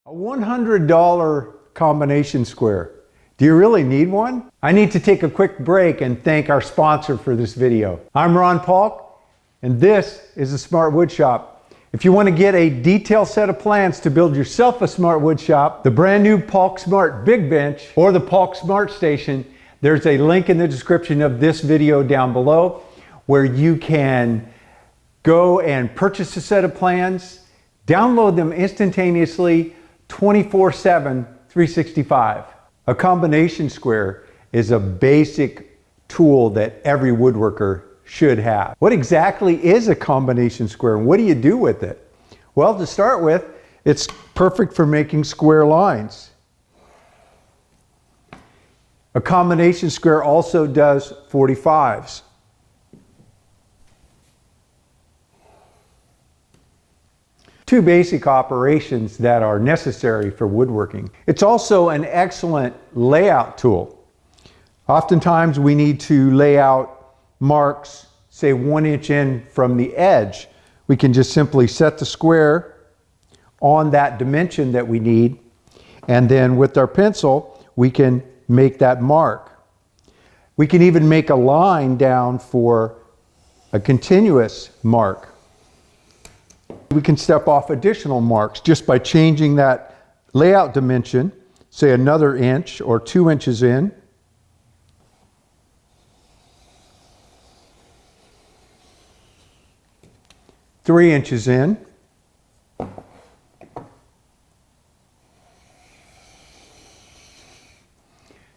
A $100 combination square. Do you really need one? I need to take a quick break and thank our sponsor for this video. I'm Paulk, and this is a Smart Wood Shop. If you want to get a detailed set of plans to build yourself a smart wood shop, the brand new Paulk Smart Big Bench or the Paulk Smart Station, there's a link in the description of this video down below where you can go and purchase a set of plans, download them instantaneously, 24/7, 365. A combination square is a basic tool that every woodworker should have. What exactly is a combination square and what do you do with it? Well, to start with, it's perfect for making square lines. A combination square also does 45s. Two basic operations that are necessary for woodworking. It's also an excellent layout tool. Oftentimes we need to lay out marks, say 1 inch in from the edge. We can just simply set the square on that dimension that we need, and then with our pencil we can make that mark. We can even make a line down for a continuous mark. We can step off additional marks just by changing that layout dimension, say another inch or 2 inches in. Three inches in.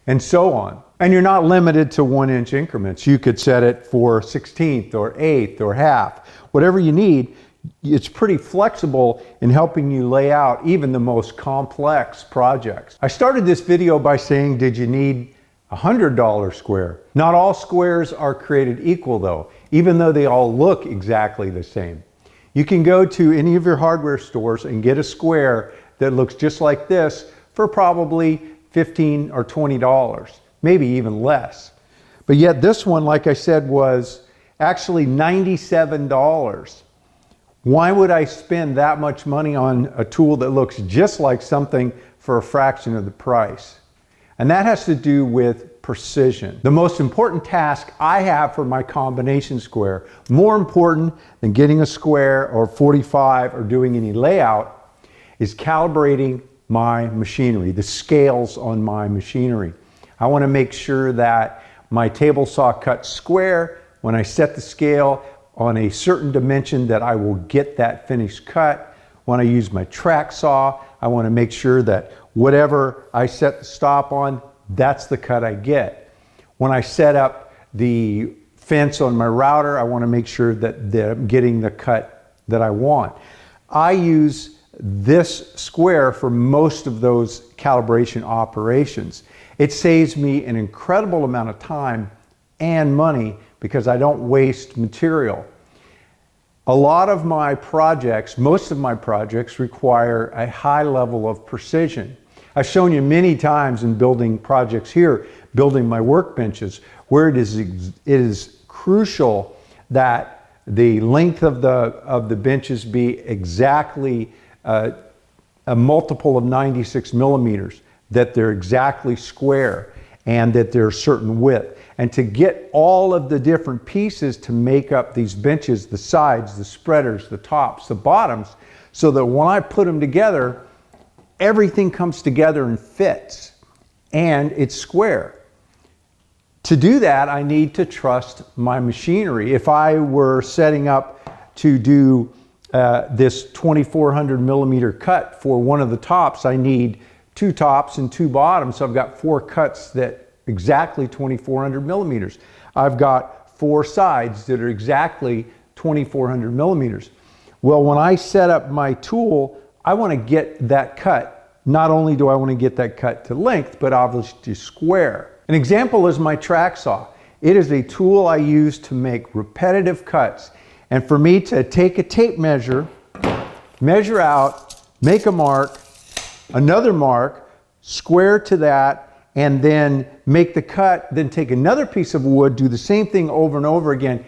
And so on. And you're not limited to 1 inch increments. You could set it for 1/16th or 1/8 or half, whatever you need. It's pretty flexible in helping you lay out even the most complex projects. I started this video by saying, did you need a $100 square? Not all squares are created equal though, even though they all look exactly the same. You can go to any of your hardware stores and get a square that looks just like this for probably $15 or $20, maybe even less. But yet this one, like I said, was actually $97. Why would I spend that much money on a tool that looks just like something for a fraction of the price? And that has to do with precision. The most important task I have for my combination square, more important than getting a square or 45 or doing any layout, is calibrating my machinery, the scales on my machinery. I want to make sure that my table saw cuts square. When I set the scale on a certain dimension, that I will get that finished cut. When I use my track saw, I want to make sure that whatever I set the stop on, that's the cut I get. When I set up the fence on my router, I want to make sure that I'm getting the cut that I want. I use this square for most of those calibration operations. It saves me an incredible amount of time and money because I don't waste material. A lot of my projects, most of my projects, require a high level of precision. I've shown you many times in building projects here, building my workbenches, where it is crucial that the length of the benches be exactly a multiple of 96 millimeters, that they're exactly square, and that they're a certain width. And to get all of the different pieces to make up these benches, the sides, the spreaders, the tops, the bottoms, so that when I put them together, everything comes together and fits, and it's square. To do that, I need to trust my machinery. If I were setting up to do this 2400 millimeter cut for one of the tops, I need 2 tops and 2 bottoms. So I've got 4 cuts that exactly 2400 millimeters. I've got 4 sides that are exactly 2400 millimeters. Well, when I set up my tool, I want to get that cut. Not only do I want to get that cut to length, but obviously to square. An example is my track saw. It is a tool I use to make repetitive cuts. And for me to take a tape measure, measure out, make a mark, another mark, square to that, and then make the cut, then take another piece of wood, do the same thing over and over again.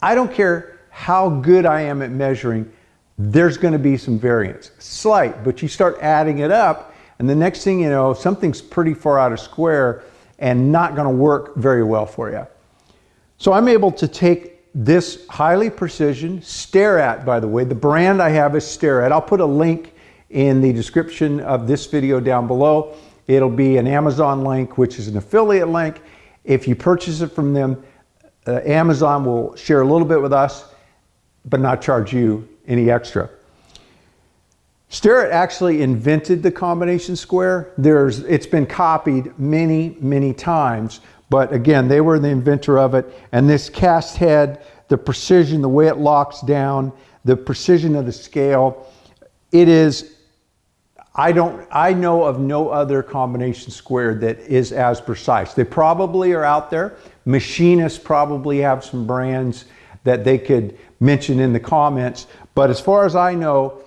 I don't care how good I am at measuring, there's going to be some variance, slight, but you start adding it up, and the next thing you know, something's pretty far out of square and not going to work very well for you. So I'm able to take this highly precision, Stare-At, by the way, the brand I have is Stare-At. I'll put a link in the description of this video down below. It'll be an Amazon link, which is an affiliate link. If you purchase it from them, Amazon will share a little bit with us, but not charge you any extra. Stare-At actually invented the combination square. It's been copied many, many times, but again, they were the inventor of it. And this cast head, the precision, the way it locks down, the precision of the scale, it is, I know of no other combination square that is as precise. They probably are out there. Machinists probably have some brands that they could mention in the comments, but as far as I know,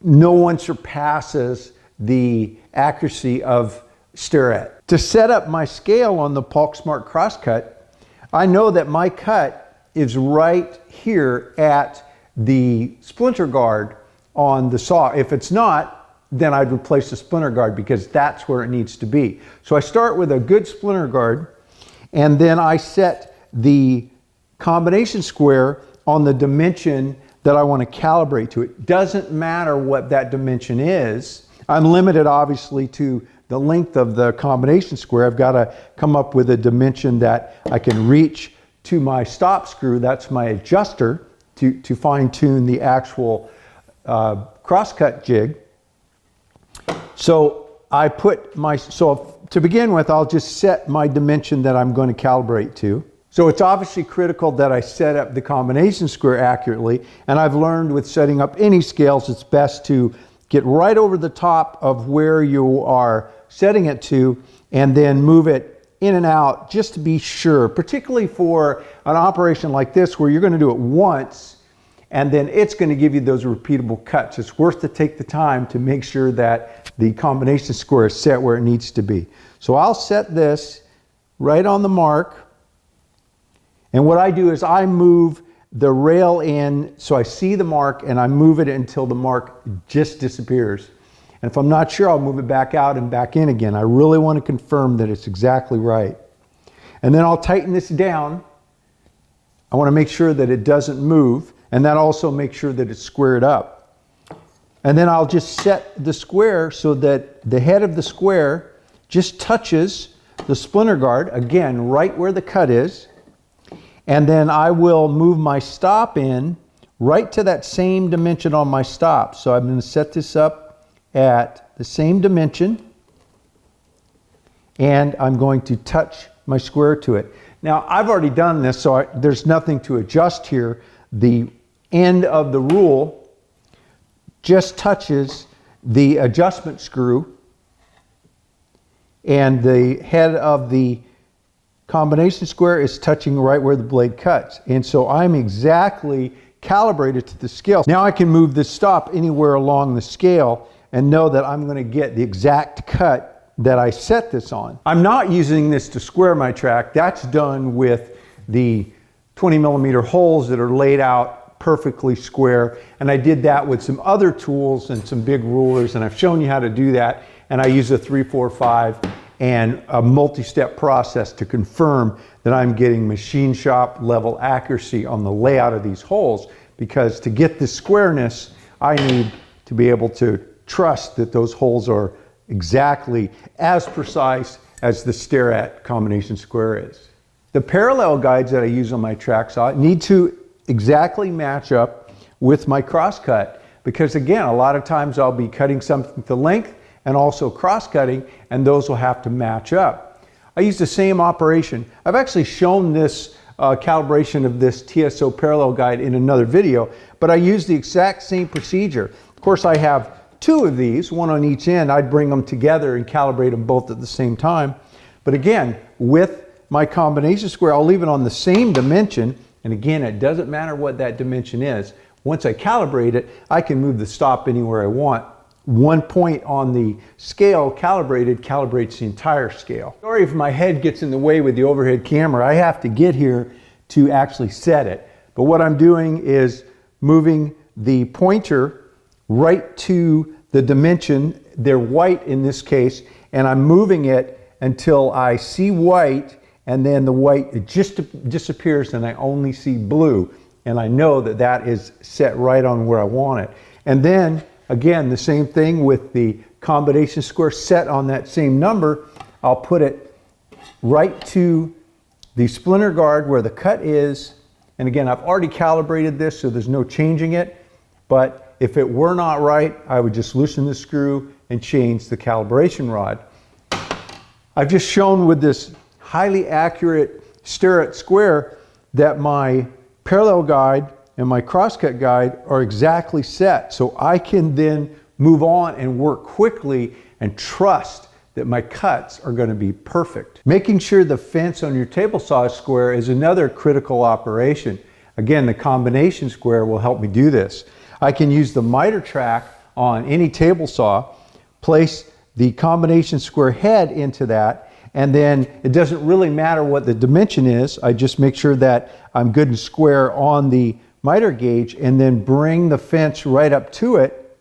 no one surpasses the accuracy of Stare-At. To set up my scale on the Paulk Smart Crosscut, I know that my cut is right here at the splinter guard on the saw. If it's not, then I'd replace the splinter guard because that's where it needs to be. So I start with a good splinter guard, and then I set the combination square on the dimension that I want to calibrate to. It doesn't matter what that dimension is. I'm limited obviously to the length of the combination square. I've got to come up with a dimension that I can reach to my stop screw. That's my adjuster to fine tune the actual crosscut jig. So to begin with, I'll just set my dimension that I'm going to calibrate to. So it's obviously critical that I set up the combination square accurately, and I've learned with setting up any scales, it's best to get right over the top of where you are setting it to, and then move it in and out just to be sure, particularly for an operation like this where you're going to do it once, and then it's going to give you those repeatable cuts. It's worth to take the time to make sure that the combination square is set where it needs to be. So I'll set this right on the mark. And what I do is I move the rail in so I see the mark, and I move it until the mark just disappears. And if I'm not sure, I'll move it back out and back in again. I really want to confirm that it's exactly right. And then I'll tighten this down. I want to make sure that it doesn't move, and that also makes sure that it's squared up. And then I'll just set the square so that the head of the square just touches the splinter guard, again, right where the cut is. And then I will move my stop in right to that same dimension on my stop. So I'm going to set this up at the same dimension, and I'm going to touch my square to it. Now I've already done this, so there's nothing to adjust here. The end of the rule just touches the adjustment screw, and the head of the combination square is touching right where the blade cuts. And so I'm exactly calibrated to the scale. Now I can move the stop anywhere along the scale and know that I'm going to get the exact cut that I set this on. I'm not using this to square my track. That's done with the 20mm holes that are laid out perfectly square. And I did that with some other tools and some big rulers, and I've shown you how to do that. And I use a 3-4-5 and a multi-step process to confirm that I'm getting machine shop level accuracy on the layout of these holes, because to get this squareness, I need to be able to trust that those holes are exactly as precise as the Stare-At combination square is. The parallel guides that I use on my track saw need to exactly match up with my crosscut, because again, a lot of times I'll be cutting something to length and also cross-cutting, and those will have to match up. I use the same operation. I've actually shown this calibration of this TSO parallel guide in another video, but I use the exact same procedure. Of course, I have two of these, one on each end. I'd bring them together and calibrate them both at the same time. But again, with my combination square, I'll leave it on the same dimension, and again, it doesn't matter what that dimension is. Once I calibrate it, I can move the stop anywhere I want. One point on the scale calibrates the entire scale. Sorry if my head gets in the way with the overhead camera. I have to get here to actually set it. But what I'm doing is moving the pointer right to the dimension. They're white in this case, and I'm moving it until I see white, and then the white, it just disappears and I only see blue. And I know that that is set right on where I want it. And then again, the same thing with the combination square set on that same number. I'll put it right to the splinter guard where the cut is. And again, I've already calibrated this, so there's no changing it. But if it were not right, I would just loosen the screw and change the calibration rod. I've just shown with this highly accurate Starrett square that my parallel guide and my crosscut guide are exactly set. So I can then move on and work quickly and trust that my cuts are going to be perfect. Making sure the fence on your table saw is square is another critical operation. Again, the combination square will help me do this. I can use the miter track on any table saw, place the combination square head into that, and then it doesn't really matter what the dimension is. I just make sure that I'm good and square on the miter gauge, and then bring the fence right up to it,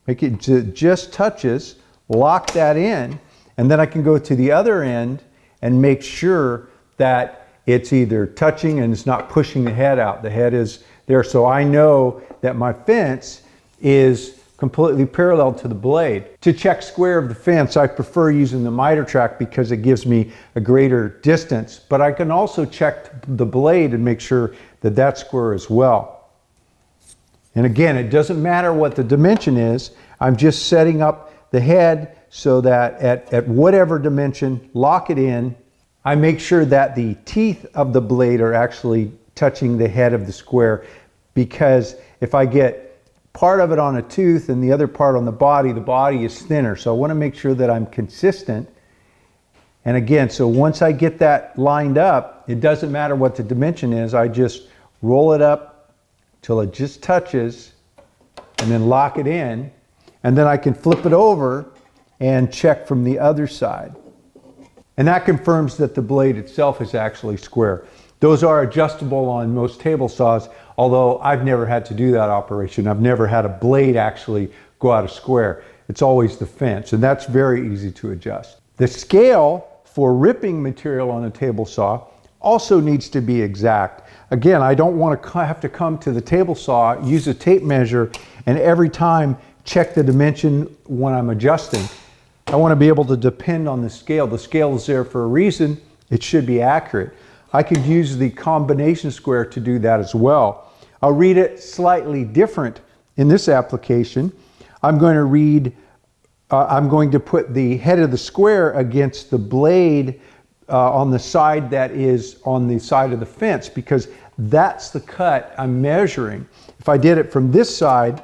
make it just touches, lock that in, and then I can go to the other end and make sure that it's either touching and it's not pushing the head out. The head is there, so I know that my fence is completely parallel to the blade. To check square of the fence, I prefer using the miter track because it gives me a greater distance, but I can also check the blade and make sure that that's square as well. And again, it doesn't matter what the dimension is. I'm just setting up the head so that at whatever dimension, lock it in. I make sure that the teeth of the blade are actually touching the head of the square, because if I get part of it on a tooth and the other part on the body is thinner. So I want to make sure that I'm consistent. And again, so once I get that lined up, it doesn't matter what the dimension is. I just roll it up till it just touches and then lock it in. And then I can flip it over and check from the other side. And that confirms that the blade itself is actually square. Those are adjustable on most table saws, although I've never had to do that operation. I've never had a blade actually go out of square. It's always the fence, and that's very easy to adjust. The scale for ripping material on a table saw also needs to be exact. Again, I don't want to have to come to the table saw, use a tape measure, and every time check the dimension when I'm adjusting. I want to be able to depend on the scale. The scale is there for a reason. It should be accurate. I could use the combination square to do that as well. I'll read it slightly different in this application. I'm going to put the head of the square against the blade on the side that is on the side of the fence, because that's the cut I'm measuring. If I did it from this side,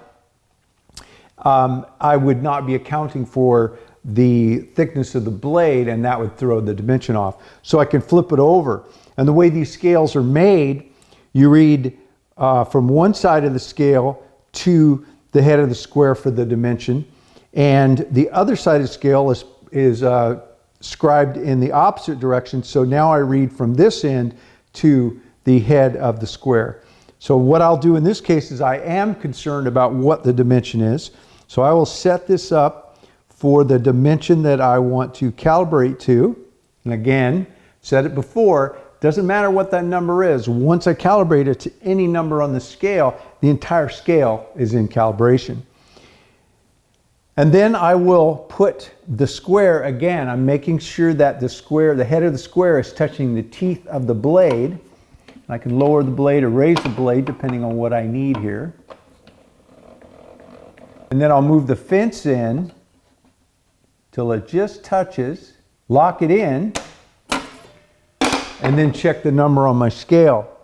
I would not be accounting for the thickness of the blade, and that would throw the dimension off. So I can flip it over. And the way these scales are made, you read from one side of the scale to the head of the square for the dimension, and the other side of the scale is scribed in the opposite direction. So now I read from this end to the head of the square. So what I'll do in this case is I am concerned about what the dimension is. So I will set this up for the dimension that I want to calibrate to. And again, said it before, doesn't matter what that number is. Once I calibrate it to any number on the scale, the entire scale is in calibration. And then I will put the square again. I'm making sure that the head of the square is touching the teeth of the blade. I can lower the blade or raise the blade depending on what I need here. And then I'll move the fence in till it just touches, lock it in, and then check the number on my scale.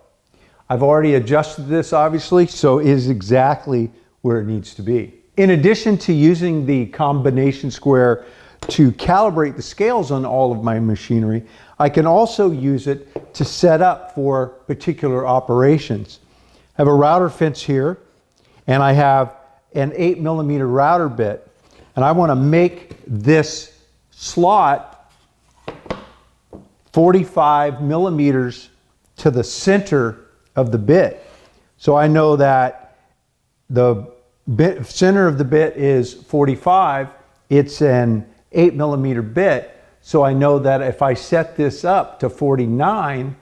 I've already adjusted this, obviously, so it is exactly where it needs to be. In addition to using the combination square to calibrate the scales on all of my machinery, I can also use it to set up for particular operations. I have a router fence here, and I have an 8mm router bit, and I want to make this slot 45mm to the center of the bit. So I know that the center of the bit is 45, it's an 8mm bit, so I know that if I set this up to 49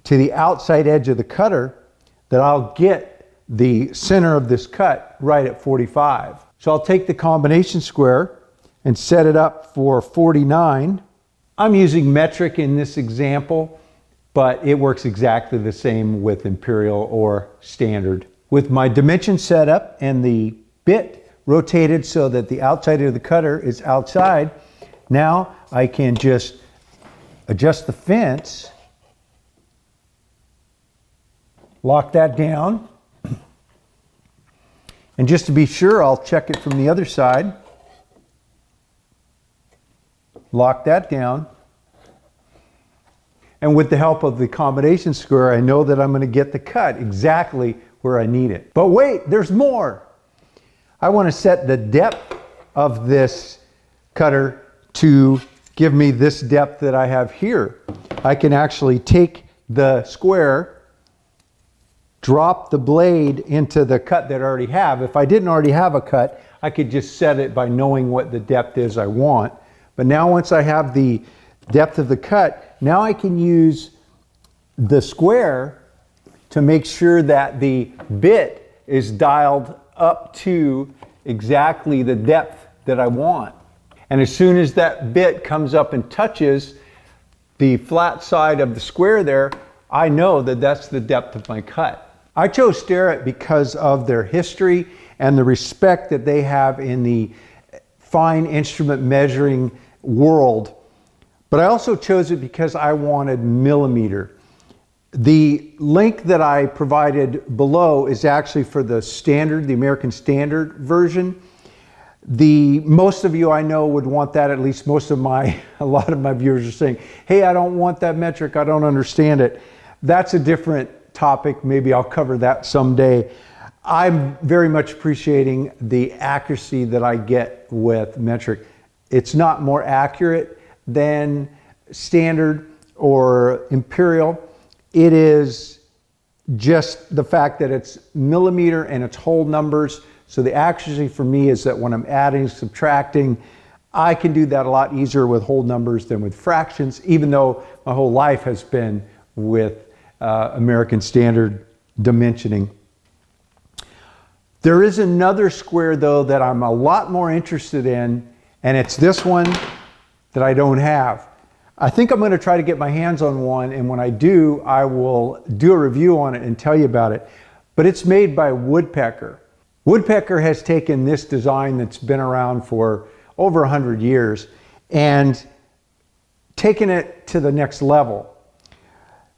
to the outside edge of the cutter, that I'll get the center of this cut right at 45. So I'll take the combination square and set it up for 49. I'm using metric in this example, but it works exactly the same with imperial or standard. With my dimension set up and the bit rotated so that the outside of the cutter is outside, now I can just adjust the fence, lock that down, and just to be sure, I'll check it from the other side. Lock that down. And with the help of the combination square, I know that I'm going to get the cut exactly where I need it. But wait, there's more. I want to set the depth of this cutter to give me this depth that I have here. I can actually take the square, drop the blade into the cut that I already have. If I didn't already have a cut, I could just set it by knowing what the depth is I want. But now once I have the depth of the cut, now I can use the square to make sure that the bit is dialed up to exactly the depth that I want. And as soon as that bit comes up and touches the flat side of the square there, I know that that's the depth of my cut. I chose Starrett because of their history and the respect that they have in the fine instrument measuring world. But I also chose it because I wanted millimeter. The link that I provided below is actually for the standard, the American Standard version. Most of you I know would want that, at least a lot of my viewers are saying, hey, I don't want that metric, I don't understand it. That's a different topic, maybe I'll cover that someday. I'm very much appreciating the accuracy that I get with metric. It's not more accurate than standard or imperial. It is just the fact that it's millimeter and it's whole numbers. So the accuracy for me is that when I'm adding, subtracting, I can do that a lot easier with whole numbers than with fractions, even though my whole life has been with American Standard dimensioning. There is another square though that I'm a lot more interested in, and it's this one that I don't have. I think I'm going to try to get my hands on one, and when I do, I will do a review on it and tell you about it. But it's made by Woodpecker. Woodpecker has taken this design that's been around for over 100 years and taken it to the next level.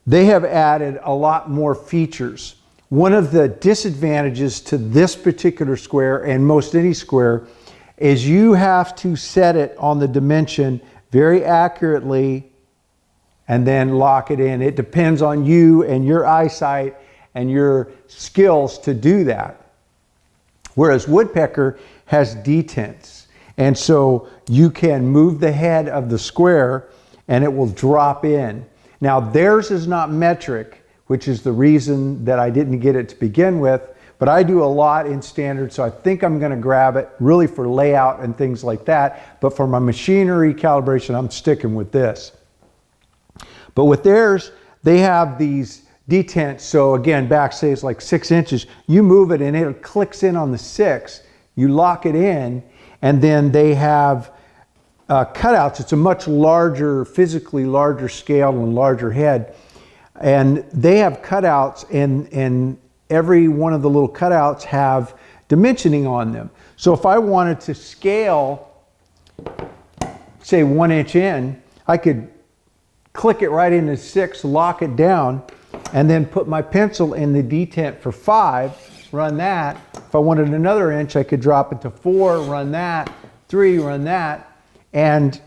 They have added a lot more features. One of the disadvantages to this particular square, and most any square, is you have to set it on the dimension very accurately and then lock it in. It depends on you and your eyesight and your skills to do that. Whereas Woodpecker has detents. And so you can move the head of the square and it will drop in. Now theirs is not metric, which is the reason that I didn't get it to begin with, but I do a lot in standard, so I think I'm going to grab it really for layout and things like that. But for my machinery calibration, I'm sticking with this. But with theirs, they have these detents. So again, back say it's like 6 inches. You move it and it clicks in on the 6. You lock it in, and then they have cutouts. It's a much larger, physically larger scale and larger head. And they have cutouts, and every one of the little cutouts have dimensioning on them. So if I wanted to scale, say 1 inch in, I could click it right into 6, lock it down, and then put my pencil in the detent for 5, run that. If I wanted another inch, I could drop it to 4, run that, 3, run that, and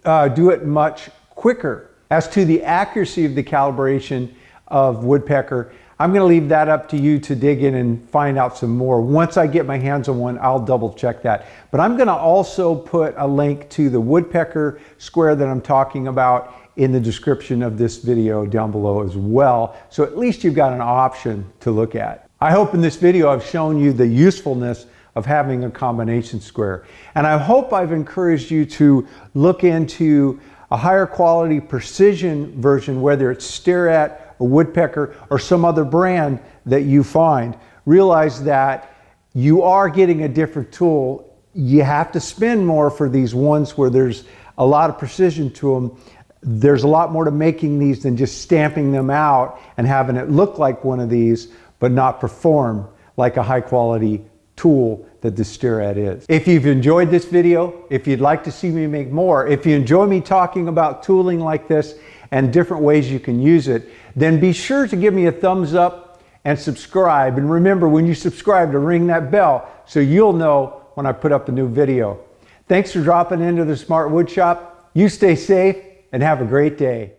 do it much quicker. As to the accuracy of the calibration of Woodpecker, I'm going to leave that up to you to dig in and find out some more. Once I get my hands on one, I'll double check that. But I'm going to also put a link to the Woodpecker square that I'm talking about in the description of this video down below as well. So at least you've got an option to look at. I hope in this video I've shown you the usefulness of having a combination square. And I hope I've encouraged you to look into a higher quality precision version, whether it's Starrett or Woodpecker or some other brand that you find. Realize that you are getting a different tool. You have to spend more for these ones where there's a lot of precision to them. There's a lot more to making these than just stamping them out and having it look like one of these, but not perform like a high quality tool that the Starrett is. If you've enjoyed this video, if you'd like to see me make more, if you enjoy me talking about tooling like this and different ways you can use it, then be sure to give me a thumbs up and subscribe. And remember, when you subscribe, to ring that bell so you'll know when I put up a new video. Thanks for dropping into the Smart Wood Shop. You stay safe and have a great day.